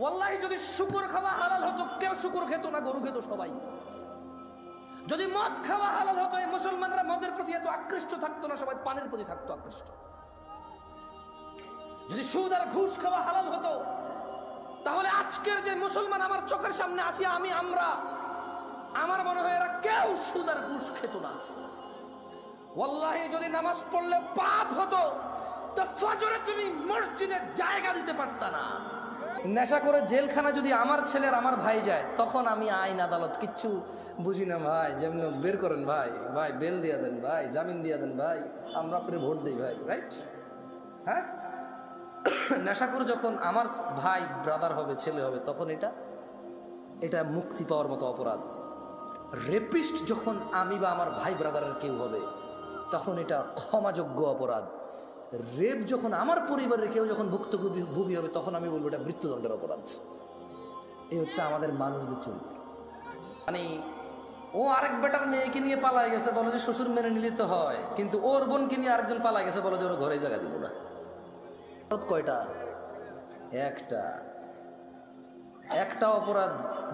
ওয়াল্লাহি যদি শুকর খাওয়া হালাল হতো কেউ শুকর খেত না, গরু খেত সবাই। যদি মদ খাওয়া হালাল হতো এই মুসলমানরা মদের প্রতি এত আকৃষ্ট থাকতো না, সবাই পানের প্রতি থাকতো আকৃষ্ট। যদি সুদ আর ঘুষ খাওয়া হালাল হতো তাহলে আজকের যে মুসলমান আমার চোখের সামনে আসি আমরা, আমার মনে হয় এরা কেউ সুদ আর ঘুষ খেত না। ওয়াল্লাহি যদি নামাজ পড়লে পাপ হতো তো ফজরে তুমি মসজিদে জায়গা দিতে পারতা না। নেশা করে জেলখানা যদি আমার ছেলের আমার ভাই যায়, তখন আমি আইন আদালত কিচ্ছু বুঝি না ভাই, যেমন বের করেন ভাই, ভাই বেল দিয়া দেন ভাই, জামিন দিয়া দেন ভাই, আমরা আপনি ভোট দিই ভাই, রাইট? হ্যাঁ, নেশা করে যখন আমার ভাই ব্রাদার হবে, ছেলে হবে, তখন এটা মুক্তি পাওয়ার মতো অপরাধ। রেপিস্ট যখন আমি বা আমার ভাই ব্রাদারের কেউ হবে, তখন এটা ক্ষমাযোগ্য অপরাধ। রেপ যখন আমার পরিবারের কেউ যখন ভুক্তভোগী হবে, তখন আমি বলবো এটা মৃত্যুদণ্ডের অপরাধ। এই হচ্ছে আমাদের মানুষদের চরিত্র। মানে ও আরেক বেটার মেয়েকে নিয়ে পালাই গেছে, বলো যে শ্বশুর মেনে নিলে তো হয়, কিন্তু ওর বোনকে নিয়ে আরেকজন পালাই গেছে, বলো যে ওর ঘরে জায়গা দিব না। কয়টা? একটা অপরাধ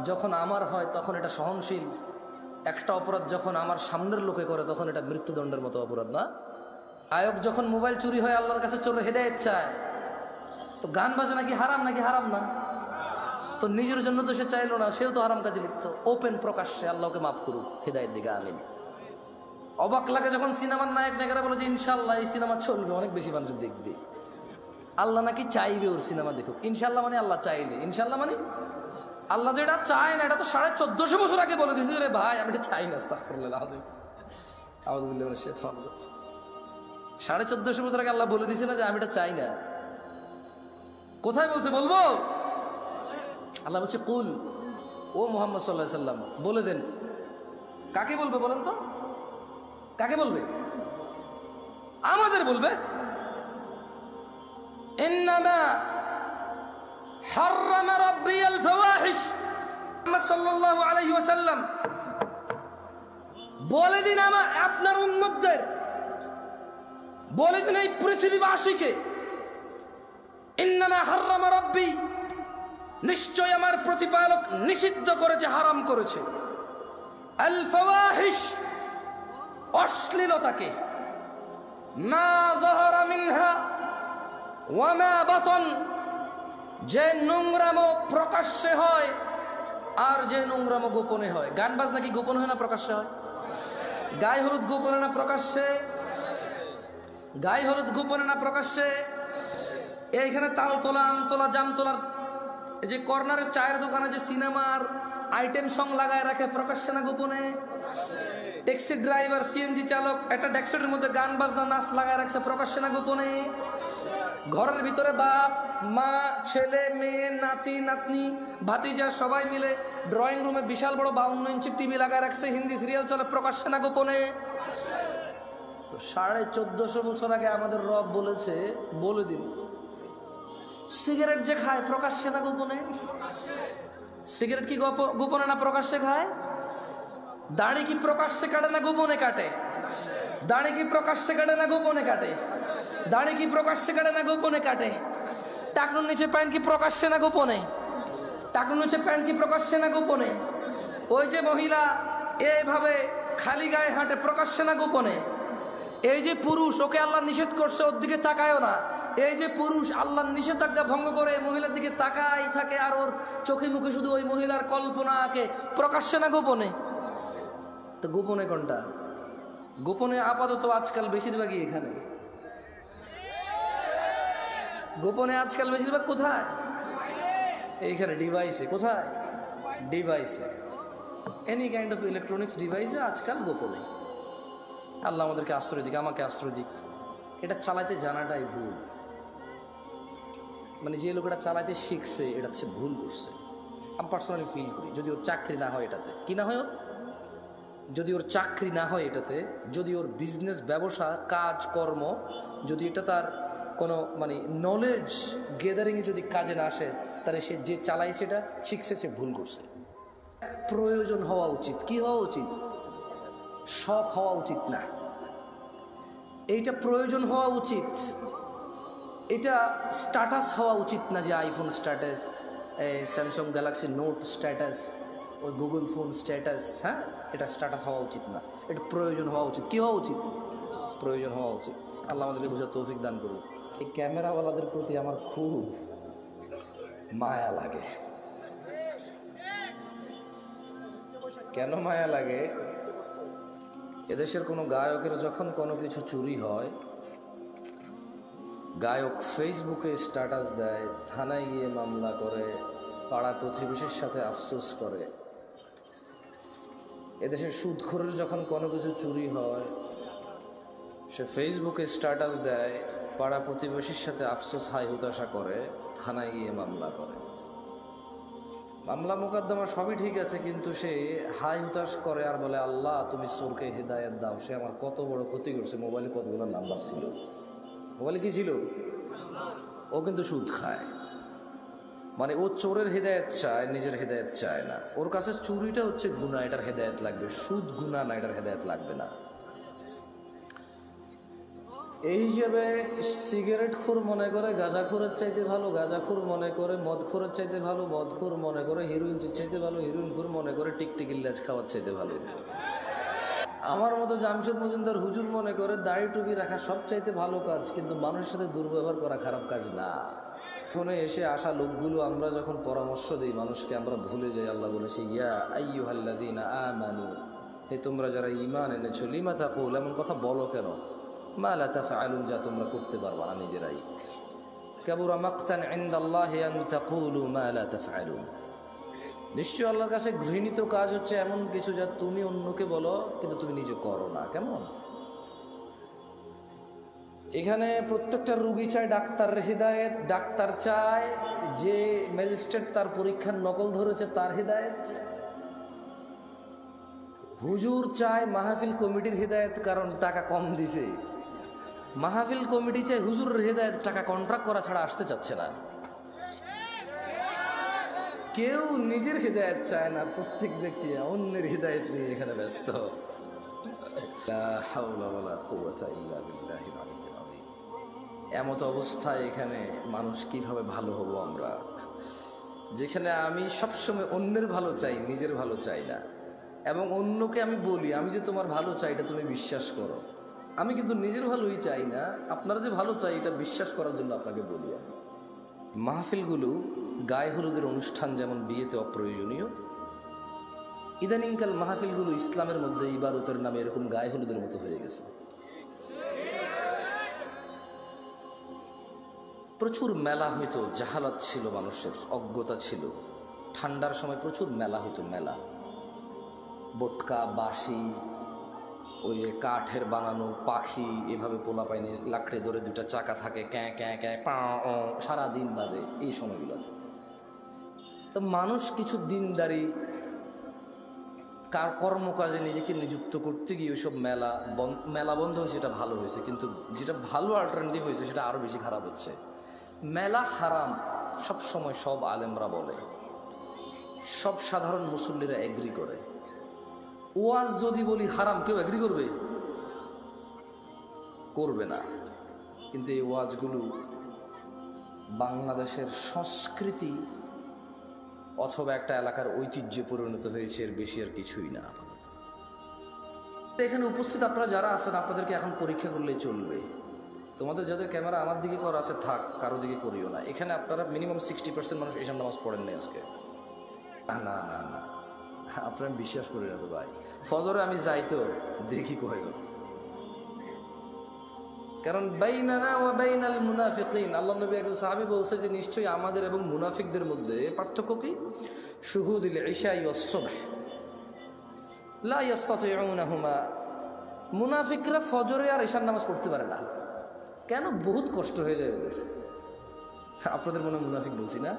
যখন আমার হয় তখন এটা সহনশীল, একটা অপরাধ যখন আমার সামনের লোকে করে তখন এটা মৃত্যুদণ্ডের মতো অপরাধ না? আয়ক যখন মোবাইল চুরি হয় আল্লাহর কাছে চোরের হেদায়েত চায়, তো গান বাজনা কি হারাম নাকি? হারাম না? তো নিজের জন্য তো সে চাইলো না, সেও তো হারাম কাজে লিপ্ত। ওপেন প্রকাশ্যে আল্লাহকে মাফ করুক, হেদায়েত দিকে আমিন। অবাক লাগে যখন সিনেমার নায়ক নায়িকারা বলে যে ইনশাআল্লাহ এই সিনেমা চলবে, অনেক বেশি মানুষ দেখবে। আল্লাহ নাকি চাইবে ওর সিনেমা দেখুক। ইনশাআল্লাহ মানে আল্লাহ চাইলে, ইনশাআল্লাহ মানে আল্লাহ যেটা চায় না, এটা তো 1450 বছর আগে বলে দিয়েছে রে ভাই, আমি এটা চাই না। আস্তাগফিরুল্লাহ, 1450 বছর আগে আল্লাহ বলে দিয়েছে না যে আমি এটা চাই না। কোথায় বলছে? বলবো? আল্লাহ বলছে কুল, ও মুহাম্মদ সাল্লাল্লাহু আলাইহি সাল্লাম বলে দেন। কাকে বলবে বলেন তো? কাকে বলবে? আমাদের বলবে। ইন্নামা হাররামা রাব্বিয়াল ফাওয়াহিশ, মুহাম্মদ সাল্লাল্লাহু আলাইহি ওয়াসাল্লাম বলে দিন আপনার উম্মতদের, বলে দিন এই পৃথিবীবাসীকে, ইন্নামা হাররামা রাব্বি, নিশ্চয় আমার প্রতিপালক নিষিদ্ধ করেছে, হারাম করেছে, আল ফাওয়াহিশ, অশ্লীলতাকে, মা যাহারা মিনহা ওয়া মা বাতন, যে নোংরামো প্রকাশ্যে হয় আর যে নোংরামো গোপনে হয়। গান বাজনা কি গোপন হয় না প্রকাশ্যে হয়? গায়ে হলুদ গোপনে না প্রকাশ্যে? গায়ে হলুদ গোপনে না প্রকাশ্যে? এইখানে তাল তোলা, আম তোলা, জাম তোলার যে কর্নারের চায়ের দোকানে যে সিনেমার আইটেম সং লাগায় রাখে, প্রকাশ্যে না গোপনে? ট্যাক্সি ড্রাইভার, সিএনজি চালক একটা ডেস্কের মধ্যে গান বাজনা নাচ লাগায় রাখছে, প্রকাশ্যে না গোপনে? ঘরের ভিতরে বাপ মা, ছেলে মেয়ে, নাতি নাতনি, ভাতিজা সবাই মিলে ড্রয়িং রুমে বিশাল বড় 52 ইঞ্চি টিভি লাগায় রাখছে, হিন্দি সিরিয়াল চলে, প্রকাশ্যে না গোপনে? তো 1450 বছর আগে আমাদের রব বলেছে, বলে দিন সিগারেট যে খায় প্রকাশ্যে না গোপনে? সিগারেট কি গোপনে না প্রকাশ্যে খায়? দাড়ি কি প্রকাশ্যে কাটে না গোপনে কাটে? দাড়ি কি প্রকাশ্যে কাটে না গোপনে কাটে? দাড়ি কি প্রকাশ্যে কাটে না গোপনে কাটে? টাকনুর নিচে প্যান্ট কি প্রকাশ্যে না গোপনে? টাকনুর নিচে প্যান্ট কি প্রকাশ্যে না গোপনে? ওই যে মহিলা এইভাবে খালি গায়ে হাঁটে, প্রকাশ্যে না গোপনে? এই যে পুরুষ, ওকে আল্লাহ নিষেধ করছে ওর দিকে তাকায়ও না, এই যে পুরুষ আল্লাহর নিষেধাজ্ঞা ভঙ্গ করে মহিলার দিকে তাকাই থাকে আর ওর চোখে মুখে শুধু ওই মহিলার কল্পনা আঁকে, প্রকাশ্যে না গোপনে? তো গোপনে কোনটা? গোপনে আপাতত আজকাল বেশিরভাগই এখানে। গোপনে আজকাল বেশিরভাগ কোথায়? এইখানে ডিভাইসে। কোথায়? ডিভাইসে, এনি কাইন্ড অফ ইলেকট্রনিক্স ডিভাইসে আজকাল গোপনে। আল্লাহ আমাদেরকে আশ্রয় দিক, আমাকে আশ্রয় দিক। এটা চালাতে জানাটাই ভুল। মানে যে লোক এটা চালাতে শিখছে এটা হচ্ছে ভুল করছে। আমি পার্সোনালি ফিল করি, যদি ওর চাকরি না হয় এটাতে, কি না হয় ওর, যদি ওর চাকরি না হয় এটাতে, যদি ওর বিজনেস, ব্যবসা, কাজ কর্ম, যদি এটা তার কোনো মানে নলেজ গেদারিংয়ে যদি কাজে না আসে, তাহলে সে যে চালায় সেটা শিখছে, সে ভুল করছে। প্রয়োজন হওয়া উচিত। কি হওয়া উচিত? শখ হওয়া উচিত না, এইটা প্রয়োজন হওয়া উচিত। এটা স্ট্যাটাস হওয়া উচিত না যে আইফোন স্ট্যাটাস, এই স্যামসাং গ্যালাক্সি নোট স্ট্যাটাস, ওই গুগল ফোন স্ট্যাটাস, হ্যাঁ, এটা স্ট্যাটাস হওয়া উচিত না, এটা প্রয়োজন হওয়া উচিত। কী হওয়া উচিত? প্রয়োজন হওয়া উচিত। আল্লাহ আমাদেরকে বোঝার তৌফিক দান করুন। এই ক্যামেরাওয়ালাদের প্রতি আমার খুব মায়া লাগে। কেন মায়া লাগে? এদেশের কোনো গায়কের যখন কোনো কিছু চুরি হয়, গায়ক ফেসবুকে স্ট্যাটাস দেয়, থানায় গিয়ে মামলা করে, পাড়া প্রতিবেশীর সাথে আফসোস করে। এদেশের সুদখোরের যখন কোনো কিছু চুরি হয়, সে ফেসবুকে স্ট্যাটাস দেয়, পাড়া প্রতিবেশীর সাথে আফসোস হাই হুতাশা করে, থানায় গিয়ে মামলা করে। মামলা মোকদ্দমা সবই ঠিক আছে, কিন্তু সে হাই হুতাশ করে আর বলে, আল্লাহ তুমি চোরকে হেদায়েত দাও, সে আমার কত বড় ক্ষতি করছে। মোবাইলে কতগুলো নাম্বার ছিল, মোবাইলে কি ছিল? ও কিন্তু সুদ খায়। মানে ও চোরের হেদায়েত চায়, নিজের হেদায়েত চায় না। ওর কাছে চুরিটা হচ্ছে গুনাহ, এটার হেদায়েত লাগবে। সুদ গুনাহ না, এটার হেদায়েত লাগবে না। এই হিসেবে সিগারেটখোর মনে করে গাঁজাখোরের চাইতে ভালো, গাঁজাখোর মনে করে মদখোরের চাইতে ভালো, মদখোর মনে করে হিরোইন চাইতে ভালো, হিরোইনখোর মনে করে টিকটিকির লেজ খাওয়ার চাইতে ভালো। আমার মতো জামশেদ মজুমদার হুজুর মনে করে দাড়ি টুপি রাখা সব চাইতে ভালো কাজ, কিন্তু মানুষের সাথে দুর্ব্যবহার করা খারাপ কাজ না। ফোনে এসে আসা লোকগুলো আমরা যখন পরামর্শ দিই মানুষকে, আমরা ভুলে যাই আল্লাহ বলেছি, ইয়া আইয়ুহাল্লাযীনা আমানু, হে তোমরা যারা ঈমান এনেছো, লিমা তাকুল, এমন কথা বলো কেন, মা লা তাফআলুন, যা তোমরা করতে পারবা না নিজেরাই। কাবুরা মাকতান ইনদাল্লাহি আন তাকুলু মা লা তাফআলুন, নিশ্চয় আল্লাহর কাছে ঘৃণিত কাজ হচ্ছে এমন কিছু যা তুমি অন্যকে বলো কিন্তু তুমি নিজে করো না। কেমন? এখানে প্রত্যেকটা রুগী চায় ডাক্তারের হিদায়েত, ডাক্তার চায় যে ম্যাজিস্ট্রেট তার পরীক্ষার নকল ধরেছে তার হিদায়েত, হুজুর চায় মাহফিল কমিটির হিদায়েত কারণ টাকা কম দিছে, মাহফিল কমিটি চায় হুজুরের হিদায়েত, টাকা কন্ট্রাক্ট করা ছাড়া আসতে চাচ্ছে না। কেউ নিজের হিদায়েত চায় না, প্রত্যেক ব্যক্তি অন্যের হিদায়েত নিয়ে এখানে ব্যস্ত। লা হাওলা ওয়ালা কুওয়াতা ইল্লা বিল্লাহিল আলিয়্যিল আযীম। এমত অবস্থায় এখানে মানুষ কিভাবে ভালো হব আমরা, যেখানে আমি সবসময় অন্যের ভালো চাই, নিজের ভালো চাই না। এবং অন্যকে আমি বলি আমি যে তোমার ভালো চাই এটা তুমি বিশ্বাস করো, আমি কিন্তু নিজের ভালোই চাই না, আপনারা যে ভালো চাই এটা বিশ্বাস করার জন্য আপনাকে বলি আমি। মাহফিলগুলো গায়ে হলুদের অনুষ্ঠান যেমন বিয়েতে অপ্রয়োজনীয়, ইদানিংকাল মাহফিলগুলো ইসলামের মধ্যে ইবাদতের নামে এরকম গায়ে হলুদের মতো হয়ে গেছে। প্রচুর মেলা হইতো, জাহালাত ছিল, মানুষের অজ্ঞতা ছিল। ঠান্ডার সময় প্রচুর মেলা হইতো, মেলা, বটকা, বাঁশি, ওই কাঠের বানানো পাখি, এভাবে পোলা পাইনি লাকড়ে ধরে দুটা চাকা থাকে, ক্যাঁ ক্যাঁ ক্যাঁ পা, সারাদিন বাজে এই সময়গুলোতে। তো মানুষ কিছু দিনদারি কর্মকাজে নিজেকে নিযুক্ত করতে গিয়ে ওইসব মেলা বন্ধ হয়েছে, এটা ভালো হয়েছে। কিন্তু যেটা ভালো অল্টারনেটিভ হয়েছে সেটা আরও বেশি খারাপ হচ্ছে। মেলা হারাম সব সময় সব আলেমরা বলে, সব সাধারণ মুসল্লিরা এগ্রি করে। ওয়াজ যদি বলি হারাম, কেউ এগ্রি করবে? করবে না। কিন্তু এই ওয়াজগুলো বাংলাদেশের সংস্কৃতি অথবা একটা এলাকার ঐতিহ্যে পরিণত হয়েছে, এর বেশি আর কিছুই না। আপাতত এখানে উপস্থিত আপনারা যারা আছেন, আপনাদেরকে এখন পরীক্ষা করলেই চলবে। তোমাদের যাদের ক্যামেরা আমার দিকে করা আছে থাক, কারো দিকে করিও না। এখানে আপনারা মিনিমাম 60% মানুষ এশার নামাজ পড়েন নাই আজকে। না না না না, আপনারা বিশ্বাস করি না তো ভাই। ফজরে আমি যাই তো দেখি কয়জন, কারণ বাইনানা ওয়া বাইনাল মুনাফিকিন, আল্লাহ নবী একজন সাহাবী বলছে যে নিশ্চয়ই আমাদের এবং মুনাফিকদের মধ্যে পার্থক্য কি? শুহুদুল ইশাই ওয়াস সুবহ লা ইস্তাতিউনাহুমা, মুনাফিকরা ফজরে আর ইশার নামাজ পড়তে পারে না। কেন? বহুত কষ্ট হয়ে যায় ওদের। আপনাদের মনে মুনাফিক বলছি না,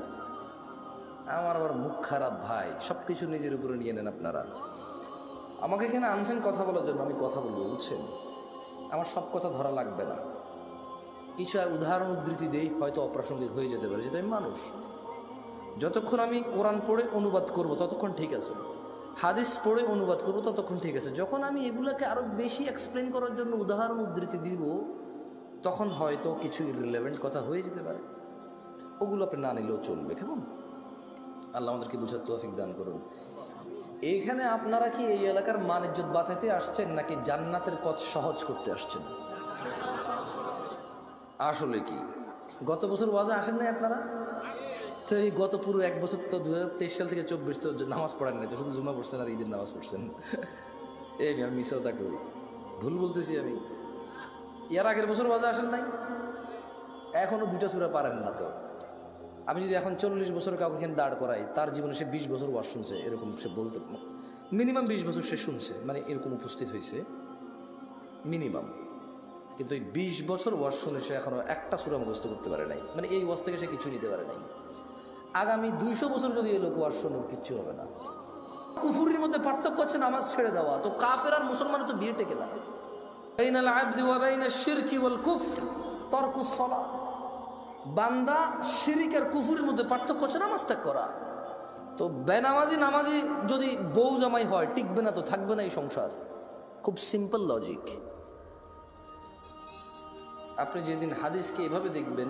আমার আবার মুখ খারাপ ভাই, সব কিছু নিজের উপরে নিয়ে নেন আপনারা। আমাকে এখানে আনছেন কথা বলার জন্য, আমি কথা বলবো, বুঝছেন? আমার সব কথা ধরা লাগবে না, কিছু উদাহরণ উদ্ধৃতি দেই, হয়তো অপ্রাসঙ্গিক হয়ে যেতে পারে, যেটা আমি মানুষ। যতক্ষণ আমি কোরআন পড়ে অনুবাদ করব ততক্ষণ ঠিক আছে, হাদিস পড়ে অনুবাদ করব ততক্ষণ ঠিক আছে। যখন আমি এগুলোকে আরও বেশি এক্সপ্লেন করার জন্য উদাহরণ উদ্ধৃতি দিব, তখন হয়তো কিছু ইররিলেভেন্ট কথা হয়ে যেতে পারে, ওগুলো আপনি না নিলেও চলবে। কেমন? আল্লাহ আমাদেরকে বুঝার তৌফিক দান করুন। এইখানে আপনারা কি এই এলাকার মান ইজ্জত বাঁচাইতে আসছেন নাকি জান্নাতের পথ সহজ করতে আসছেন? আসলে কি গত বছর ওয়াজে আসেন নাই আপনারা? তো এই গত পুরো এক বছর তো 2023 সাল থেকে 24 তো নামাজ পড়েন নাই, তো শুধু জুমা পড়ছেন আর ঈদের নামাজ পড়ছেন। এই আমি মিসাও তা করি, ভুল বলতেছি আমি? এর আগের বছর ওয়াজে আসেন নাই, এখনো 2টা সূরা পারেন না। তো আমি যদি এখন 40 বছর কাউকে এখানে দাঁড় করাই, তার জীবনে সে 20 বছর ওয়াজ শুনছে, এরকম সে বলতে মিনিমাম 20 বছর সে শুনছে, মানে এরকম উপস্থিত হয়েছে মিনিমাম। কিন্তু এই 20 বছর ওয়াজ শুনে সে এখনো একটা সূরা মুখস্থ করতে পারে নাই, মানে এই ওয়াজ থেকে সে কিছু নিতে পারে নাই। আগামী 200 বছর যদি এই লোক ওয়াজ শুনে কিচ্ছু হবে না। কুফুরির মধ্যে পার্থক্য হচ্ছে নামাজ ছেড়ে দেওয়া। তো কাফের আর মুসলমানের তো বিয়ে টেকে না। বাইনাল আবদি ওয়া বাইনাশ শিরকি ওয়াল কুফর তারকুস সালাত। বান্দা শিরিক আর কুফুরির মধ্যে পার্থক্য হচ্ছে নামাজ ত্যাগ করা। তো নামাজি যদি বউ জামাই হয়, টিকবে না, তো থাকবে না এই সংসার। খুব সিম্পল লজিক। আপনি যেদিন হাদিসকে এভাবে দেখবেন,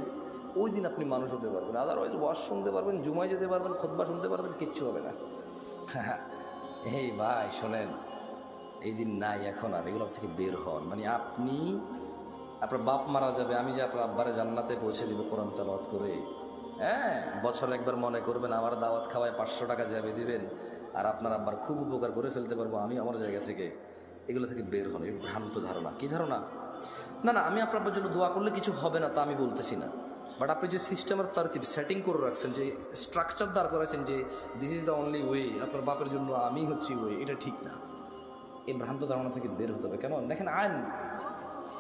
ওই দিন আপনি মানুষ হতে পারবেন। আদারওয়াইজ ওয়াজ শুনতে পারবেন, জুমায় যেতে পারবেন, খুতবা শুনতে পারবেন, কিচ্ছু হবে না। এই ভাই শোনেন, এই দিন নাই এখন আর, এগুলো থেকে বের হন। মানে আপনার বাপ মারা যাবে, আমি যে আপনার আব্বারে জান্নাতে পৌঁছে দিব কোরআন তেলাওয়াত করে। হ্যাঁ, বছরে একবার মনে করবেন আমার দাওয়াত খাওয়ায় 500 টাকা যাবে দিবেন, আর আপনার আব্বার খুব উপকার করে ফেলতে পারবো আমি আমার জায়গা থেকে। এগুলো থেকে বের হন। এই ভ্রান্ত ধারণা। কি ধারণা? না, আমি আপনার জন্য দোয়া করলে কিছু হবে না তা আমি বলতেছি না, বাট আপনি যে সিস্টেমের তারতিব সেটিং করে রাখছেন, যে স্ট্রাকচার দাঁড় করেছেন যে this is the only way, আপনার বাপের জন্য আমি হচ্ছি ওয়ে, এটা ঠিক না। এই ভ্রান্ত ধারণা থেকে বের হতে হবে। কেমন দেখেন, আন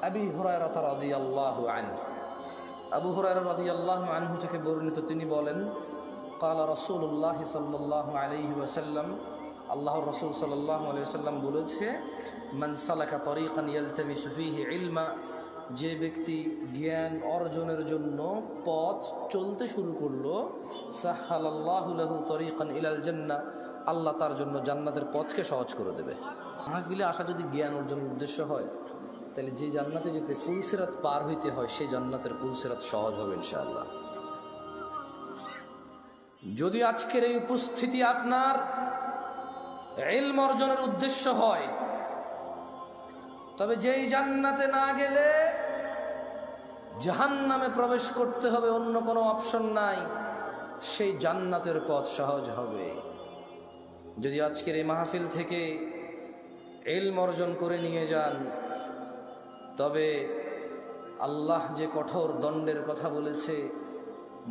আবি হুরায়রা রাদিয়াল্লাহু আনহু, আবু হুরায়রা রাদিয়াল্লাহু আনহু থেকে বর্ণিত, তিনি বলেন, ক্বালা রাসূলুল্লাহ সাল্লাল্লাহু আলাইহি ওয়াসাল্লাম, আল্লাহর রাসূল সাল্লাল্লাহু আলাইহি ওয়াসাল্লাম বলেছে, মান সালাকা তরিকান ইয়ালতামিসু ফীহি ইলমা, যে ব্যক্তি জ্ঞান অর্জনের জন্য পথ চলতে শুরু করলো, সাহহালাল্লাহু লাহু তরিকান ইলাল জান্নাহ, আল্লাহ তার জন্য জান্নাতের পথকে সহজ করে দেবে। মাহফিলে আসা যদি জ্ঞান অর্জনের উদ্দেশ্য হয়, তাহলে যে জান্নাতে যেতে পুলসিরাত পার হইতে হয়, সেই জান্নাতের পুলসিরাত সহজ হবে ইনশাআল্লাহ। যদি আজকের এই উপস্থিতি আপনার ইলম অর্জনের উদ্দেশ্য হয়, তবে যেই জান্নাতে না গেলে জাহান্নামে প্রবেশ করতে হবে, অন্য কোনো অপশন নাই, সেই জান্নাতের পথ সহজ হবে। যদি আজকের এই মাহফিল থেকে ইলম অর্জন করে নিয়ে যান, তবে আল্লাহ যে কঠোর দণ্ডের কথা বলেছে,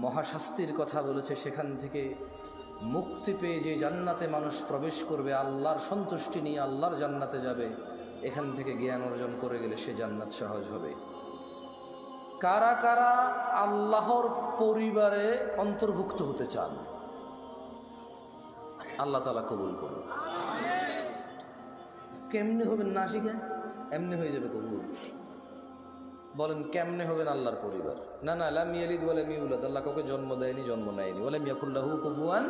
মহাশাস্তির কথা বলেছে, সেখান থেকে মুক্তি পেয়ে যে জান্নাতে মানুষ প্রবেশ করবে, আল্লাহর সন্তুষ্টি নিয়ে আল্লাহর জান্নাতে যাবে, এখান থেকে জ্ঞান অর্জন করে গেলে সে জান্নাত সহজ হবে। কারা কারা আল্লাহর পরিবারে অন্তর্ভুক্ত হতে চান? আল্লাহ তাআলা কবুল করুন। কেমনে হবেন না শিখে? এমনি হয়ে যাবে কবুল। বলেন কেমনে হবেন আল্লাহর পরিবার? না, লাম ইয়ালিদ ওয়া লাম ইউলাদ, আল্লাহ কাউকে জন্ম দেয়নি, জন্ম নেয়নি। ওয়া লাম ইয়াকুল লাহু কুফুয়ান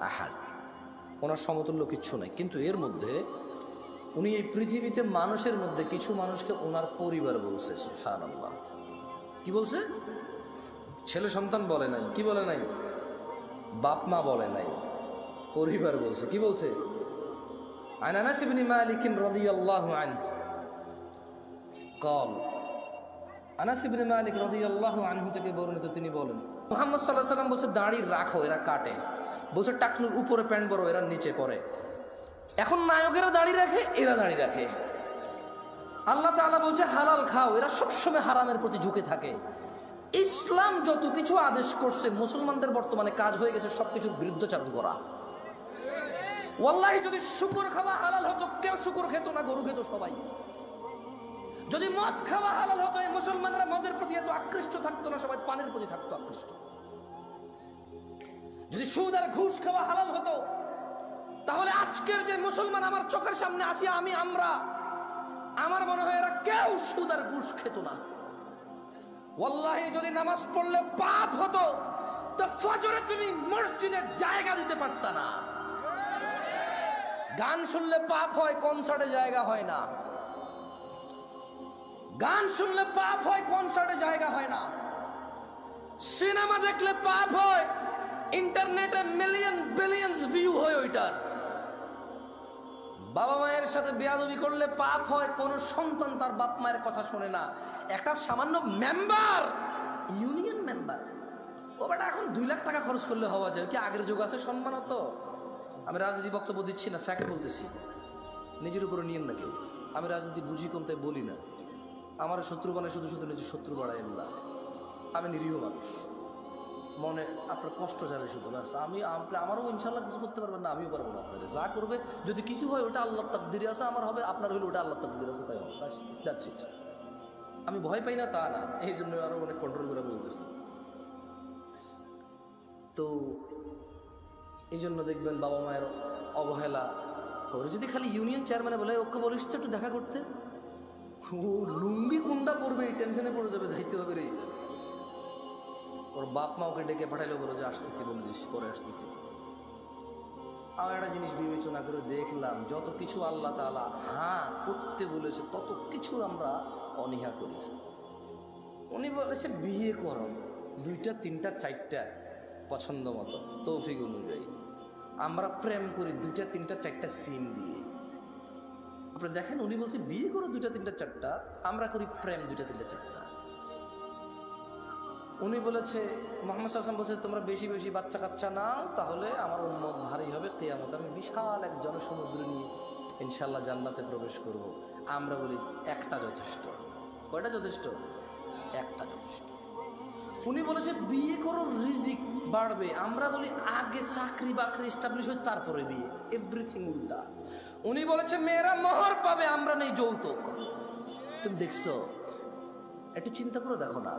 আহাদ, ওনার সমতুল্য কিচ্ছু নাই। কিন্তু এর মধ্যে উনি এই পৃথিবীতে মানুষের মধ্যে কিছু মানুষকে ওনার পরিবার বলছে। সুবহানাল্লাহ। কি বলছে? ছেলে সন্তান বলে নাই, কি বলে নাই? বাপ মা বলে নাই, পরিবার বলছে। কি বলছে? আন আনাস ইবনে মালিক রাদিয়াল্লাহু আনহু قال, আনাস ইবনে মালিক রাদিয়াল্লাহু আনহু থেকে বর্ণিত, তিনি বলেন, মুহাম্মদ সাল্লাল্লাহু আলাইহি ওয়াসাল্লাম বলছে, দাড়ি রাখো, এরা কাটে। বলছে টাকনুর উপরে প্যান্ট বড়, এরা নিচে পড়ে। এখন নায়কেরা দাড়ি রাখে, এরা দাড়ি রাখে। আল্লাহ তাআলা বলছে হালাল খাও, এরা সবসময় হারামের প্রতি ঝুঁকে থাকে। ইসলাম যত কিছু আদেশ করছে, মুসলমানদের বর্তমানে কাজ হয়ে গেছে সবকিছুর বিরুদ্ধাচরণ করা। ওয়াল্লাহি যদি শুকর খাওয়া হালাল হতো, কেউ শুকর খেত না, গরু খেত সবাই। যদি মদ খাওয়া হালাল হতো, এই মুসলমানরা মদের প্রতি এত আকৃষ্ট থাকতো না, সবাই পানের প্রতি থাকতো আকৃষ্ট। যদি সুদ আর ঘুষ খাওয়া হালাল হতো, তাহলে আজকের যে মুসলমান আমার চোখের সামনে আসি, আমার মনে হয় এরা কেউ সুদ আর ঘুষ খেত না। ওয়াল্লাহি যদি নামাজ পড়লে পাপ হতো, তো ফজরে তুমি মসজিদে জায়গা দিতে পারতা না। গান শুনলে পাপ হয়, কনসার্টে জায়গা হয় না। গান শুনলে পাপ হয়, কনসার্টে জায়গা হয় না। সিনেমা দেখলে পাপ হয়, ইন্টারনেটে মিলিয়ন বিলিয়ন্স ভিউ হয় ওইটার। বাবা মায়ের সাথে বেয়াদবি করলে পাপ হয়, কোন সন্তান তার বাপ মায়ের কথা শোনে না। একটা সামান্য মেম্বার, ইউনিয়ন মেম্বার, ও বেটা এখন 2 লাখ টাকা খরচ করলে হওয়া যায় কি? আগের যুগ আছে সম্মানত। আমি রাজনীতি বক্তব্য দিচ্ছি না, ফ্যাক্ট বলতেছি, নিজের উপরে নিয়েন না কেউ। আমি রাজনীতি বুঝি কম তাই বলি না। আমার শত্রু বানায় শুধু শুধু নিজের শত্রু বাড়ায় না। আমি নিরীহ মানুষ, মনে আপনার কষ্ট যাবে শুধু, ব্যাস। আমারও ইনশাল্লাহ কিছু করতে পারবেন না, আমিও পারবো না। আপনার যা করবে যদি কিছু হয় ওটা আল্লাহর তাকদিরে আছে, আমার হবে, আপনার হইলে ওটা আল্লাহর তাকদিরে আছে, তাই হবে, ব্যাস, দ্যাটস ইট। আমি ভয় পাই না তা না, এই জন্য আরো অনেক কন্ট্রোল করে বলতেছি। তো এই জন্য দেখবেন বাবা মায়ের অবহেলা। ওর যদি খালি ইউনিয়ন চেয়ারম্যানে বলে ওকে বলিস তো একটু দেখা করতে, ও লুঙ্গি কুন্ডা পড়বে, এই টেনশনে পড়ে যাবে, যাইতে হবে রে। ওর বাপ মা ওকে ডেকে পাঠাইলেও বলো যে আসতেছি, বলে দিস পরে আসতেছি। আমার একটা জিনিস বিবেচনা করে দেখলাম, যত কিছু আল্লাহ তাআলা হ্যাঁ করতে বলেছে তত কিছু আমরা অনীহা করি। উনি বলেছে বিয়ে করো 2টা 3টা 4টা পছন্দ মতো তৌফিক অনুযায়ী। আমরা প্রেম করি 2টা 3টা 4টা সিম দিয়ে। আপনি দেখেন উনি বলছে বিয়ে করো 2টা 3টা 4টা, আমরা করি প্রেম 2টা 3টা 4টা। উনি বলেছে, মুহাম্মদ সাল্লাল্লাহু আলাইহি ওয়াসাল্লাম বলছে তোমরা বেশি বেশি বাচ্চা কাচ্চা নাও, তাহলে আমার উম্মত ভারী হবে কিয়ামতে, আমি বিশাল এক জনসমুদ্র নিয়ে ইনশাআল্লাহ জান্নাতে প্রবেশ করব। আমরা বলি একটা যথেষ্ট। কয়টা যথেষ্ট? একটা যথেষ্ট। উনি বলেছে বিয়ে করো রিজিক বাড়বে, আমরা বলি আগে চাকরি বাকরি এস্টাবলিশ হয় তারপরে বিয়ে। এভরিথিং উল্টা। উনি বলেছে মেয়েরা মোহর পাবে, আমরা নেই যৌতুক। তুমি দেখছো? একটু চিন্তা করে দেখো না।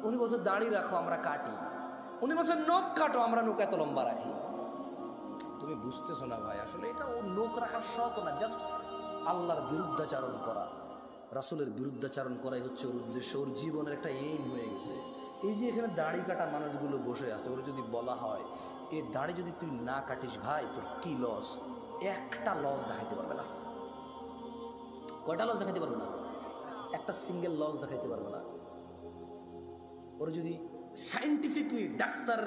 উনি বলছে দাড়ি রাখো, আমরা কাটি। উনি বলছে নখ কাটো, আমরা নখ এত লম্বা রাখি। তুমি বুঝতেছো না ভাই, আসলে এটা ও নখ রাখার শখ না, জাস্ট আল্লাহর বিরুদ্ধাচারণ করা, রাসূলের বিরুদ্ধাচারণ করাই হচ্ছে ওর উদ্দেশ্য। ওর জীবনের একটা এইম হয়ে গেছে। এই যে এখানে দাড়ি কাটা মানুষগুলো বসে আছে, ওরা যদি বলা হয় এই দাড়ি যদি তুই না কাটিস ভাই তোর কি লস, একটা লস দেখাইতে পারবে না। কয়টা লস দেখাইতে পারবে না? একটা সিঙ্গেল লস দেখাইতে পারবে না। ওরা যদি সায়েন্টিফিকলি ডাক্তার,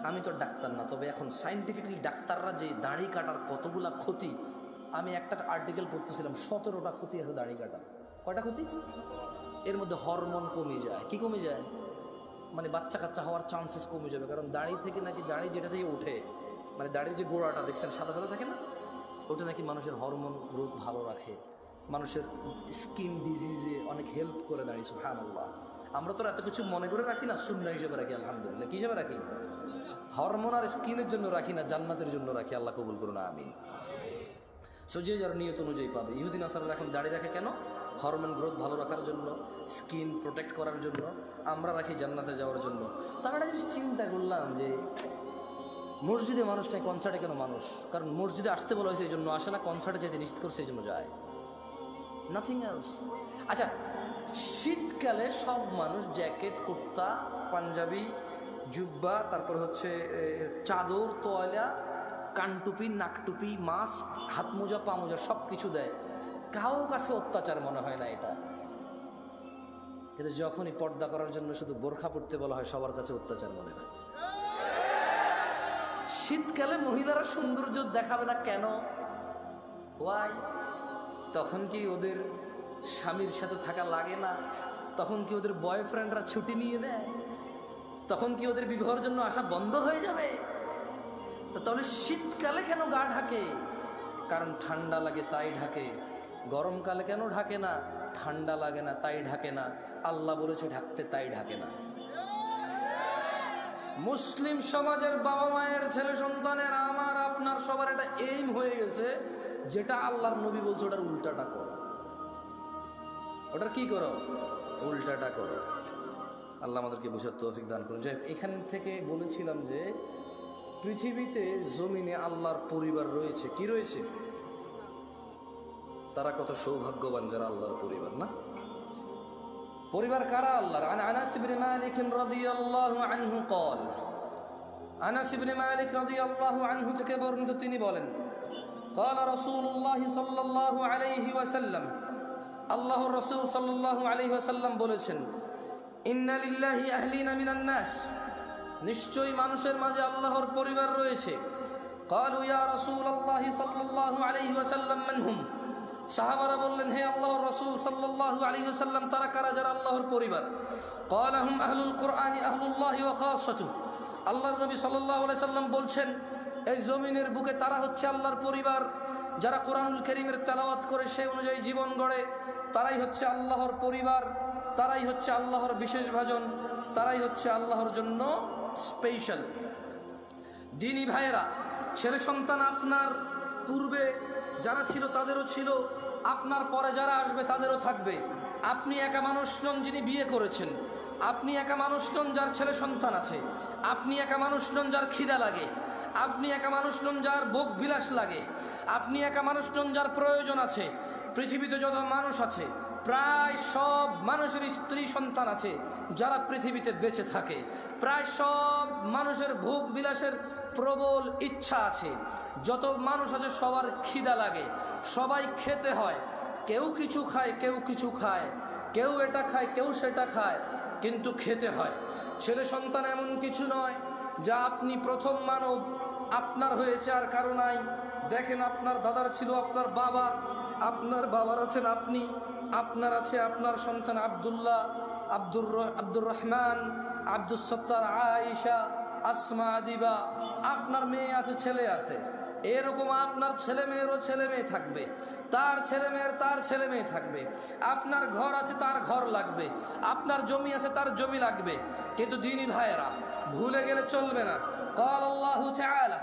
আমি তো ডাক্তার না, তবে এখন সায়েন্টিফিকলি ডাক্তাররা যে দাড়ি কাটার কতগুলা ক্ষতি, আমি একটা আর্টিকেল পড়তেছিলাম, 17টা ক্ষতি আছে দাড়ি কাটার। কয়টা ক্ষতি? এর মধ্যে হরমোন কমে যায়। কি কমে যায়? মানে বাচ্চা কাচ্চা হওয়ার চান্সেস কমে যাবে, কারণ দাড়ি থেকে নাকি, দাড়ি যেটা থেকে ওঠে, মানে দাড়ির যে গোড়াটা দেখছেন সাদা সাদা থাকে না, ওটা নাকি মানুষের হরমোন গ্রোথ ভালো রাখে, মানুষের স্কিন ডিজিজে অনেক হেল্প করে দাড়ি। সুবহানাল্লাহ। আমরা তো এত কিছু মনে করে রাখি না, সুন্নাহ হিসেবে রাখি। আলহামদুলিল্লাহ। কি হিসেবে রাখি? হরমোন আর স্কিনের জন্য রাখি না, জান্নাতের জন্য রাখি। আল্লাহ কবুল করুন, আমিন। সো যে যার নিয়ত অনুযায়ী পাবে। ইহুদি নাসারারা এখন দাড়ি রাখে কেন? হরমোন গ্রোথ ভালো রাখার জন্য, স্কিন প্রোটেক্ট করার জন্য। আমরা রাখি জান্নাতে যাওয়ার জন্য। তো আমরা একটা জিনিস চিন্তা করলাম যে মসজিদে মানুষ নেই, কনসার্টে কেন মানুষ? কারণ মসজিদে আসতে বলা হয়েছে এই জন্য আসে না, কনসার্টে যেতে নিশ্চিত করছে এই জন্য যায়, নাথিং এলস। আচ্ছা, শীতকালে সব মানুষ জ্যাকেট, কুর্তা, পাঞ্জাবি, জুব্বা, তারপর হচ্ছে চাদর, তোয়ালা, কানটুপি, নাকটুপি, মাস্ক, হাত মোজা, পা মোজা সব কিছু দেয়। কারো কাছে অত্যাচার মনে হয় না এটা। কিন্তু যখনই পর্দা করার জন্য শুধু বোরখা পড়তে বলা হয়, সবার কাছে অত্যাচার মনে হয়। শীতকালে মহিলারা সৌন্দর্য দেখাবে না কেন? ওয়াই? তখন কি ওদের স্বামীর সাথে থাকা লাগে না? তখন কি ওদের বয়ফ্রেন্ডরা ছুটি নিয়ে নেয়? তখন কি ওদের বিবাহের জন্য আসা বন্ধ হয়ে যাবে? তো তাহলে শীতকালে কেন গা ঢাকে? কারণ ঠান্ডা লাগে তাই ঢাকে। গরমকালে কেন ঢাকে না? ঠান্ডা লাগে না তাই ঢাকে না। আল্লাহ বলেছে ঢাকতে, তাই ঢাকে না। মুসলিম সমাজের বাবা মায়ের ছেলে সন্তানের, আমার আপনার সবার একটা এইম হয়ে গেছে, যেটা আল্লাহর নবী বলছে ওটার উল্টাটা করো। ওটার কি করো? উল্টাটা করো। আল্লাহ আমাদেরকে বুঝার তৌফিক দান করুন। যে এখান থেকে বলেছিলাম যে পৃথিবীতে জমিনে আল্লাহর পরিবার রয়েছে। কি রয়েছে? তারা কত সৌভাগ্যবান যারা আল্লাহর পরিবার, না? পরিবার কারা আল্লাহর? আনাস ইবনে মালিক রাদিয়াল্লাহু আনহু قال, আনাস ইবনে মালিক রাদিয়াল্লাহু আনহু থেকে বর্ণিত, তিনি বলেন قال রাসূলুল্লাহ সাল্লাল্লাহু আলাইহি ওয়াসাল্লাম, আল্লাহর রাসূল সাল্লাল্লাহু আলাইহি ওয়াসাল্লাম বলেছেন, ইন্না লিল্লাহি আহলিনা মিনান নাস, নিশ্চয়ই মানুষের মাঝে আল্লাহর পরিবার রয়েছে। ক্বালু ইয়া রাসূলুল্লাহ সাল্লাল্লাহু আলাইহি ওয়াসাল্লাম মান হুম? সাহাবারা বললেন, হে আল্লাহর রাসূল সাল্লাল্লাহু আলাইহি ওয়াসাল্লাম, তারা কারা যারা আল্লাহর পরিবার? ক্বালা হুম আহলুল কুরআনি আহলুল্লাহি ওয়া খাসাতুহু। আল্লাহর নবী সাল্লাল্লাহু আলাইহি ওয়াসাল্লাম বলছেন, এই জমিনের বুকে তারা হচ্ছে আল্লাহর পরিবার, যারা কোরআনুল কারীমের তেলাওয়াত করে সেই অনুযায়ী জীবন গড়ে, তারাই হচ্ছে আল্লাহর পরিবার, তারাই হচ্ছে আল্লাহর বিশেষ ভাজন, তারাই হচ্ছে আল্লাহর জন্য স্পেশাল। দিনী ভাইয়েরা, ছেলে সন্তান আপনার পূর্বে যারা ছিল তাদেরও ছিল, আপনার পরে যারা আসবে তাদেরও থাকবে। আপনি একা মানুষ নন যিনি বিয়ে করেছেন, আপনি একা মানুষ নন যার ছেলে সন্তান আছে, আপনি একা মানুষ নন যার খিদা লাগে, আপনি একা মানুষ নন যার ভোগ বিলাস লাগে, আপনি একা মানুষ নন যার প্রয়োজন আছে। পৃথিবীতে যত মানুষ আছে প্রায় সব মানুষের স্ত্রী সন্তান আছে যারা পৃথিবীতে বেঁচে থাকে। প্রায় সব মানুষের ভোগ বিলাসের প্রবল ইচ্ছা আছে। যত মানুষ আছে সবার খিদা লাগে, সবাই খেতে হয়। কেউ কিছু খায়, কেউ কিছু খায়, কেউ এটা খায়, কেউ সেটা খায়, কিন্তু খেতে হয়। ছেলে সন্তান এমন কিছু নয় যা আপনি প্রথম মানব, আপনার হয়েছে আর কারো নাই। দেখেন, আপনার দাদার ছিল আপনার বাবা, আপনার বাবার আছেন আপনি, আপনার আছে আপনার সন্তান আব্দুল্লাহ, আব্দুর রহমান, আব্দুস সত্তার, আয়েশা, আসমা, দিবা, আপনার মেয়ে আছে, ছেলে আছে। এরকম আপনার ছেলে মেয়েরও ছেলে মেয়ে থাকবে, তার ছেলে মেয়ের তার ছেলে মেয়ে থাকবে। আপনার ঘর আছে, তার ঘর লাগবে, আপনার জমি আছে, তার জমি লাগবে। কিন্তু দিনী ভাইয়েরা, ভুলে গেলে চলবে না। قال الله تعالى,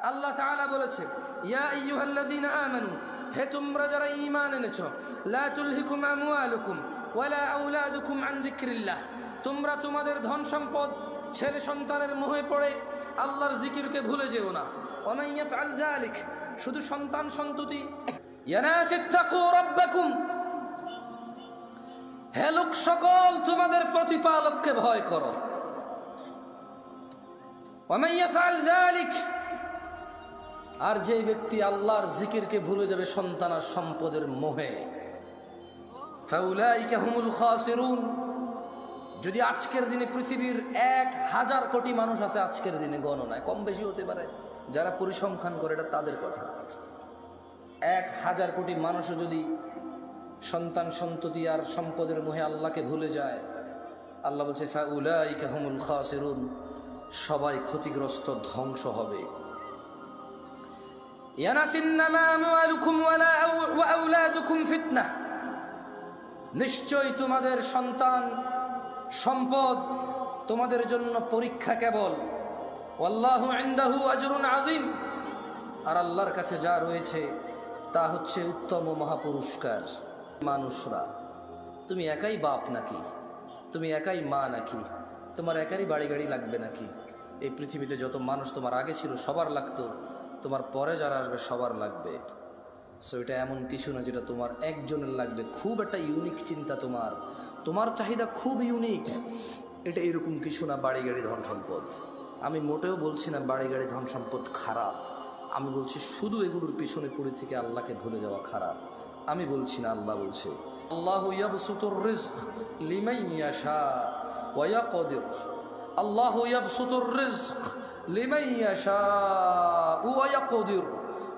আল্লাহ তাআলা বলেছে, ইয়া আইয়ুহাল্লাযীনা আমানু, হে তোমরা যারা ঈমান এনেছো, লা তুলহিকুম আমওয়ালুকুম ওয়ালা আওলাদুকুম আন যিকরিল্লাহ, তোমরা তোমাদের ধন সম্পদ ছেলে সন্তানের মোহে পড়ে আল্লাহর জিকিরকে ভুলে যেও না। ওয়া মান ইয়াফআল যালিক, শুধু সন্তান সন্ততি। ইয়া নাস ইত্তাকু রাব্বাকুম, হে লোক সকল, তোমাদের প্রতিপালককে ভয় করো। ওয়া মান ইয়াফআল যালিক, আর যে ব্যক্তি আল্লাহর জিকিরকে ভুলে যাবে সন্তান আর সম্পদের মোহে, ফাউলাইকা হুমুল খাসিরুন। যদি আজকের দিনে পৃথিবীর 1000 কোটি মানুষ আছে, আজকের দিনে গণনায় কম বেশি হতে পারে, যারা পরিসংখ্যান করে এটা তাদের কথা, 1000 কোটি মানুষও যদি সন্তান সন্ততি আর সম্পদের মোহে আল্লাহকে ভুলে যায়, আল্লাহ বলছে ফাউলাইকা হুমুল খাসিরুন, সবাই ক্ষতিগ্রস্ত, ধ্বংস হবে। নিশ্চয় তোমাদের সন্তান সম্পদ তোমাদের জন্য পরীক্ষা কেবল। ওয়াল্লাহু ইনদাহু আজরুন আযীম, আর আল্লাহর কাছে যা রয়েছে তা হচ্ছে উত্তম ও মহাপুরস্কার। মানুষরা, তুমি একাই বাপ নাকি? তুমি একাই মা নাকি? তোমার একারই বাড়ি গাড়ি লাগবে নাকি? এই পৃথিবীতে যত মানুষ তোমার আগে ছিল সবার লাগতো, তোমার পরে যারা আসবে সবার লাগবে। সো এটা এমন কিছু না যেটা তোমার একজনের লাগবে। খুব একটা ইউনিক চিন্তা, তোমার চাহিদা খুব ইউনিক। এটা এরকম কিছু না বাড়ি গাড়ি ধন সম্পদ। আমি মোটেও বলছি না বাড়ি গাড়ি ধন সম্পদ খারাপ, আমি বলছি শুধু এগুলোর পিছনে পড়ে থেকে আল্লাহকে ভুলে যাওয়া খারাপ। আমি বলছি না, আল্লাহ বলছে, আল্লাহু ইয়াবসুতুর রিজক লিমান ইয়াশা ওয়া ইয়াকদির। আল্লাহু ইয়াবসুতুর রিজক লিমান ইয়াশা ওয়া ইয়াকদির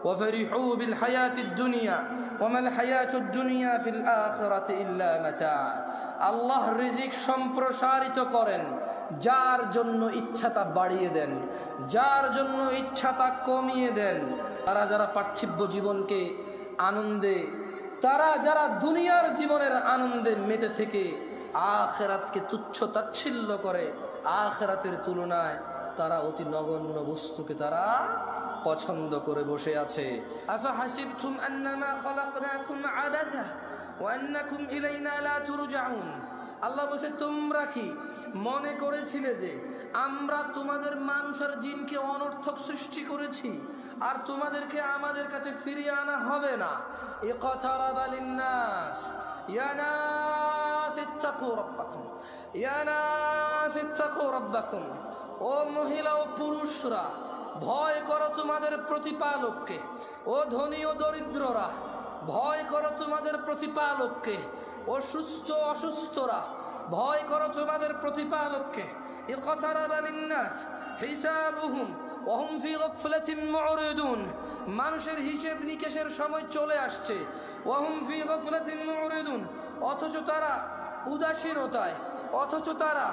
ওয়া ফারিহু বিল হায়াতিদ দুনিয়া ওয়া মাল হায়াতুদ দুনিয়া ফিল আখিরাতি ইল্লা মাতা। আল্লাহ রিজিক সম্প্রসারিত করেন, যার জন্য ইচ্ছা তা বাড়িয়ে দেন, যার জন্য ইচ্ছা তা কমিয়ে দেন। তারা যারা পার্থিব জীবনকে আনন্দে, তারা যারা দুনিয়ার জীবনের আনন্দে মেতে থেকে আখিরাতকে তুচ্ছ তাচ্ছিল্য করে, আখিরাতের তুলনায় তারা অতি নগণ্য বস্তুকে তারা পছন্দ করে বসে আছে। আফা হাসিবতুম আন্নামা খালাকনাকুম আবাসা ওয়া আন্নাকুম ইলাইনা লা তুরজাউন। আল্লাহ বলছে, তোমরা কি মনে করেছিলে যে আমরা তোমাদের মানুষ আর জিনকে অনর্থক সৃষ্টি করেছি আর তোমাদেরকে আমাদের কাছে ফিরিয়ে আনা হবে না? ইকতারাবা লিন্নাস ইয়া নাস ইত্তাকু রাব্বাকুম ইয়া নাস ইত্তাকু রাব্বাকুম। ও মহিলা ও পুরুষরা, ভয় করো তোমাদের প্রতিপালককে। ও ধনী ও দরিদ্ররা, ভয় করো তোমাদের প্রতিপালককে। ও সুস্থ অসুস্থরা, ভয় করো তোমাদের প্রতিপালককে। ইকতারাবা লিন-নাস হিসাবুহুম ওয়া হুম ফি গাফলাতিন মু'রিদুন, মানুষের হিসাব নিকেশের সময় চলে আসছে। ওয়া হুম ফি গাফলাতিন মু'রিদুন, অথচ তারা উদাসীনতায়, অথচ তারা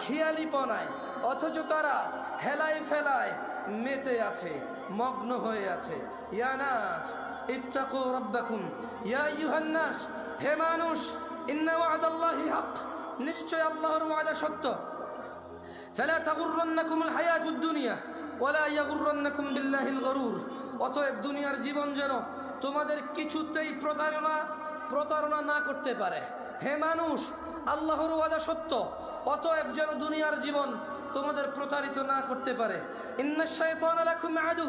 খেয়ালিপনায়, অথচ তারা হেলায় ফেলায় মেতে আছে, মগ্ন হয়ে আছে। ইয়া নাস ইত্তাকু রাব্বাকুম, ইয়া আইয়ুহান নাস, হে মানুষ, ইন্না ওয়া'দাল্লাহি হক, নিশ্চয় আল্লাহর ওয়াদা সত্য। ফালা তাগুররান্নাকুমুল হায়াতুদ দুনিয়া ওয়ালা ইয়াগুররান্নাকুম বিল্লাহিল গরুর, অতএব দুনিয়ার জীবন যেন তোমাদের কিছুতেই প্রতারণা না করতে পারে। হে মানুষ, আল্লাহর ওয়াদা সত্য, অতএব যেন দুনিয়ার জীবন তোমাদের প্রতারিত না করতে পারে। ইন্নাশ শাইতানা লাকুম আদু,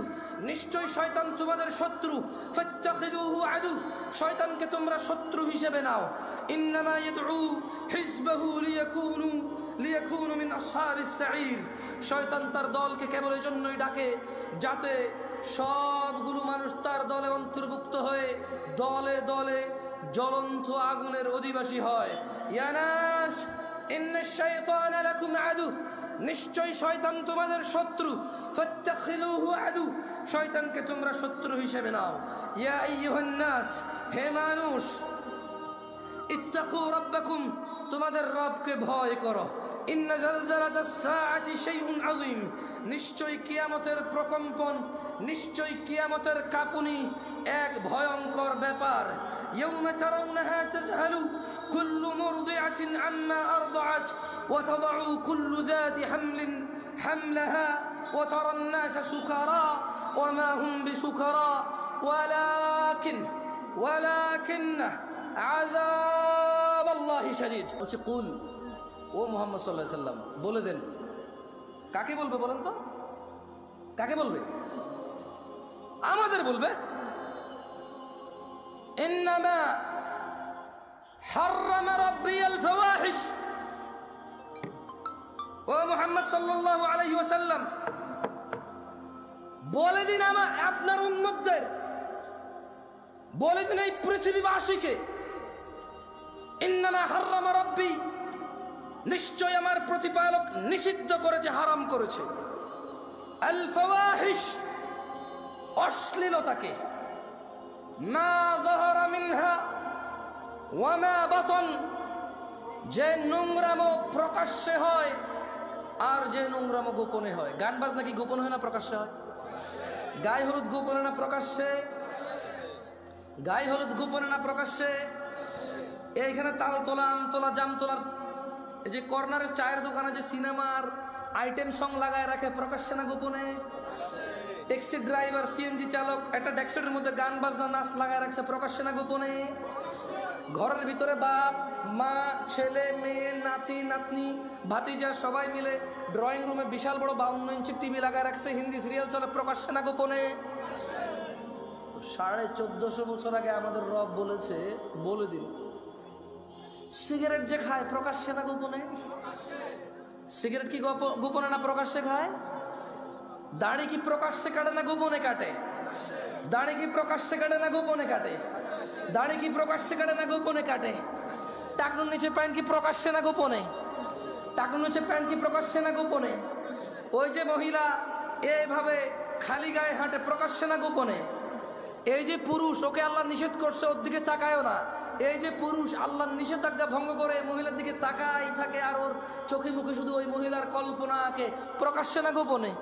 নিশ্চয় শয়তান তোমাদের শত্রু। ফাত্তাখিদুহু আদু, শয়তানকে তোমরা শত্রু হিসেবে নাও। ইন্নামা ইয়াদউ হিজবাহু লিয়াকুনু মিন আসহাবিস সাঈর, শয়তান তার দলকে কেবল এই জন্যই ডাকে যাতে সবগুলো মানুষ তার দলে অন্তর্ভুক্ত হয়ে দলে দলে জ্বলন্ত আগুনের অধিবাসী হয়। ইয়া নাস ইন্নাশ শাইতানা লাকুম আদু, নিশ্চয় শয়তান তোমাদের শত্রু। ফাত্তাখিদুহু আদু, শয়তানকে তোমরা শত্রু হিসেবে নাও। ইয়া আইয়ুহান নাস, হে মানুষ, ইত্তাকু রাব্বাকুম, তোমাদের রবকে ভয় করো। ইন্না জালজালাতাস সাআতি শাইউন আযীম, নিশ্চয় কিয়ামতের প্রকম্পন, নিশ্চয় কিয়ামতের কাঁপুনি এক ভয়ঙ্কর ব্যাপার। ইয়াউমা তারাউনাহা তাযহালু কুল্লু মুরদিআতিন আম্মা আরদাআত ওয়া তাদাউ কুল্লু যাতি হামলিন হামলাহা ওয়া তারান নাসা সুকারা ওয়া মা হুম বিসুকারা ওয়ালাকিন্না আযাবাল্লাহি শাদীদ। বলছে কুল, ও মুহাম্মদ সাল্লাল্লাহু আলাইহি সাল্লাম বলে দেন। কাকে বলবে বলেন তো? কাকে বলবে? আমাদের বলবে। ইন্নামা হাররামা রাব্বিয়াল ফাওয়াহিশ, ও মুহাম্মদ সাল্লাল্লাহু আলাইহি ওয়াসাল্লাম বলে দিন আপনার উম্মতদের, বলে দিন এই পৃথিবীবাসীকে, ইন্নামা হাররামা রাব্বি, নিশ্চয় আমার প্রতিপালক নিষিদ্ধ করেছে, হারাম করেছে, আল ফাওয়াহিশ, অশ্লীলতাকে, মা যাহারা মিনহা ওয়া মা বাতন, যে নোংরামো প্রকাশ্যে হয় আর যে নোংরামো গোপনে হয়। গান বাজনা কি গোপন হয় না প্রকাশ্যে হয়? গায়ে হলুদ গোপনে না প্রকাশ্যে? গায়ে হলুদ গোপনে না প্রকাশ্যে? এইখানে তাল তোলা, আম তোলা, জাম তোলার এই যে কর্নারের চায়ের দোকানে যে সিনেমার আইটেম সং লাগায় রাখে, প্রকাশ্যে না গোপনে? ট্যাক্সি ড্রাইভার, সিএনজি চালক একটা ডেস্কের মধ্যে গান বাজনা নাচ লাগায় রাখছে, প্রকাশ্যে না গোপনে? ঘরের ভিতরে বাপ মা, ছেলে মেয়ে, নাতি নাতনি, ভাতিজা সবাই মিলে ড্রয়িং রুমে বিশাল বড় 52 ইঞ্চি টিভি লাগায় রাখছে, হিন্দি সিরিয়াল চলে, প্রকাশ্যে না গোপনে? তো 1450 বছর আগে আমাদের রব বলেছে, বলে দিন, সিগারেট যে খায় প্রকাশ্যে না গোপনে? সিগারেট কি গোপনে না প্রকাশ্যে খায়? দাড়ি কি প্রকাশ্যে কাটে না গোপনে কাটে? দাড়ি কি প্রকাশ্যে কাটে না গোপনে কাটে? দাড়ি কি প্রকাশ্যে কাটে না গোপনে কাটে? টাকনুর নিচে প্যান্ট কি প্রকাশ্যে না গোপনে? টাকনুর নিচে প্যান্ট কি প্রকাশ্যে না গোপনে? ওই যে মহিলা এইভাবে খালি গায়ে হাঁটে, প্রকাশ্যে না গোপনে? এই যে পুরুষ, ওকে আল্লাহ নিষেধ করছে, ওর দিকে তাকায়ও না। এই যে পুরুষ আল্লাহর নিষেধাজ্ঞা ভঙ্গ করে মহিলার দিকে তাকাই থাকে, আর ওর চোখে মুখে শুধু ওই মহিলার কল্পনা আঁকে, প্রকাশ্যে না গোপনে?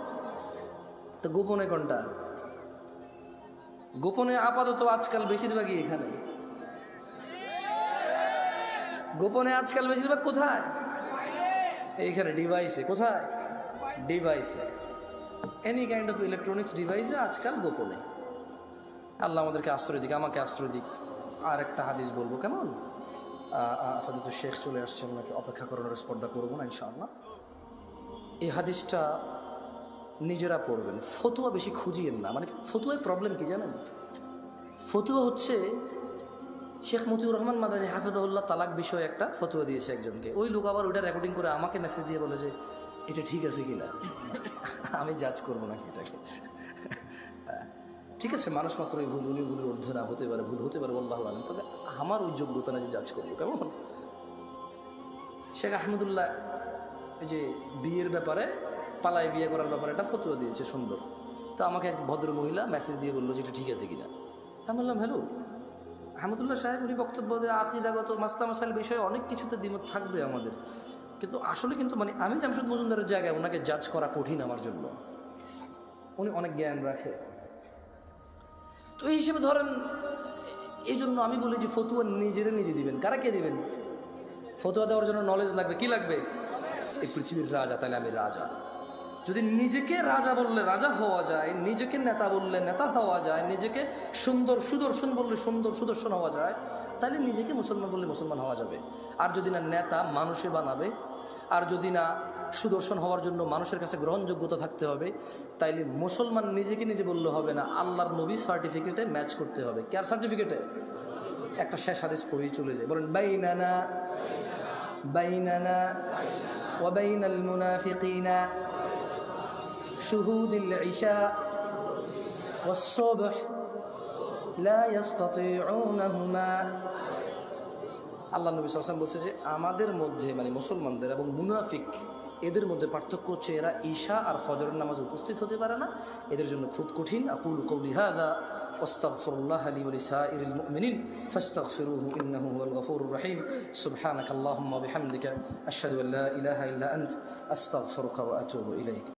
তো গোপনে কোনটা? গোপনে আপাতত আজকাল বেশিরভাগই এখানে। গোপনে আজকাল বেশিরভাগ কোথায়? এইখানে ডিভাইসে। কোথায়? ডিভাইসে, এনি কাইন্ড অফ ইলেকট্রনিক্স ডিভাইসে আজকাল গোপনে। আল্লাহ আমাদেরকে আশ্রয় দিক, আমাকে আশ্রয় দিক। আর একটা হাদিস বলবো, কেমন? আফাদিত শেখ চলে আসছেন, ওনাকে অপেক্ষা করানোর স্পর্ধা করবো না ইনশাআল্লাহ। এই হাদিসটা নিজেরা পড়বেন, ফতুয়া বেশি খুঁজিয়েন না। মানে ফতুয়ায় প্রবলেম কি জানেন? ফতুয়া হচ্ছে, শেখ মতিউর রহমান মাদানী হাফিজাহুল্লাহ তালাক বিষয়ে একটা ফতুয়া দিয়েছে একজনকে। ওই লোক আবার ওইটা রেকর্ডিং করে আমাকে মেসেজ দিয়ে বলে যে এটা ঠিক আছে কিনা। আমি জাজ করবো নাকি এটাকে? ঠিক আছে, মানুষ মাত্র এই ভুল, উনি ভুলের ঊর্ধ্বে না, হতে পারে, ভুল হতে পারে, আল্লাহু আলাম। তবে আমার ওই যোগ্যতা না যে জাজ করবো, কেমন? শেখ আহমদুল্লাহ এই যে বিয়ের ব্যাপারে, পালায় বিয়ে করার ব্যাপারে একটা ফতোয়া দিয়েছে সুন্দর। তো আমাকে এক ভদ্র মহিলা মেসেজ দিয়ে বললো যে এটা ঠিক আছে কিনা। আমি বললাম হ্যালো আহমদুল্লাহ সাহেব, উনি বক্তব্য দিয়ে আকিদাগত মাসলা মাসাইল বিষয়ে অনেক কিছুতে দ্বিমত থাকবে আমাদের, কিন্তু আসলে কিন্তু মানে আমি জামশেদ মজুমদারের জায়গায় ওনাকে জাজ করা কঠিন আমার জন্য। উনি অনেক জ্ঞান রাখে, তো এই হিসেবে ধরেন, এই জন্য আমি বলি যে ফতুয়া নিজেরা নিজে দিবেন। কারা কে দিবেন? ফতুয়া দেওয়ার জন্য নলেজ লাগবে। কি লাগবে? এই পৃথিবীর রাজা, তাহলে আমি রাজা। যদি নিজেকে রাজা বললে রাজা হওয়া যায়, নিজেকে নেতা বললে নেতা হওয়া যায়, নিজেকে সুন্দর সুদর্শন বললে সুন্দর সুদর্শন হওয়া যায়, তাহলে নিজেকে মুসলমান বললে মুসলমান হওয়া যাবে। আর যদি না নেতা মানুষে বানাবে, আর যদি না সুদর্শন হওয়ার জন্য মানুষের কাছে গ্রহণযোগ্যতা থাকতে হবে, তাইলে মুসলমান নিজেকে নিজে বললে হবে না, আল্লাহর নবী সার্টিফিকেটে ম্যাচ করতে হবে। কার সার্টিফিকেটে? একটা শেষ হাদিস পড়েই চলে যায়, বলেন বাইনানা বাইনানা ওয়া বাইনাল মুনাফিকিনা শুহুদুল ইশা ওয়াস সুবহ লা ইস্তাতিউনাহুমা। আল্লাহ নবী সাল্লাল্লাহু আলাইহি ওয়াসাল্লাম বলছে যে আমাদের মধ্যে মানে মুসলমানদের এবং মুনাফিক এদের মধ্যে পার্থক্য হচ্ছে এরা ঈশা আর ফজরের নামাজ উপস্থিত হতে পারে না, এদের জন্য খুব কঠিন। আকুলু কওলি হাযা ওয়াস্তাগফিরুল্লাহ লি ওয়া লিসাইরিল মুমিনিন ফাস্তাগফিরুহু ইন্নাহু হুয়াল গফুরুর রহিম। সুবহানাকাল্লাহুম্মা ওয়া বিহামদিকা আশহাদু আল্লা ইলাহা ইল্লা আনতা আস্তাগফিরুকা ওয়া আতুবু ইলাইক।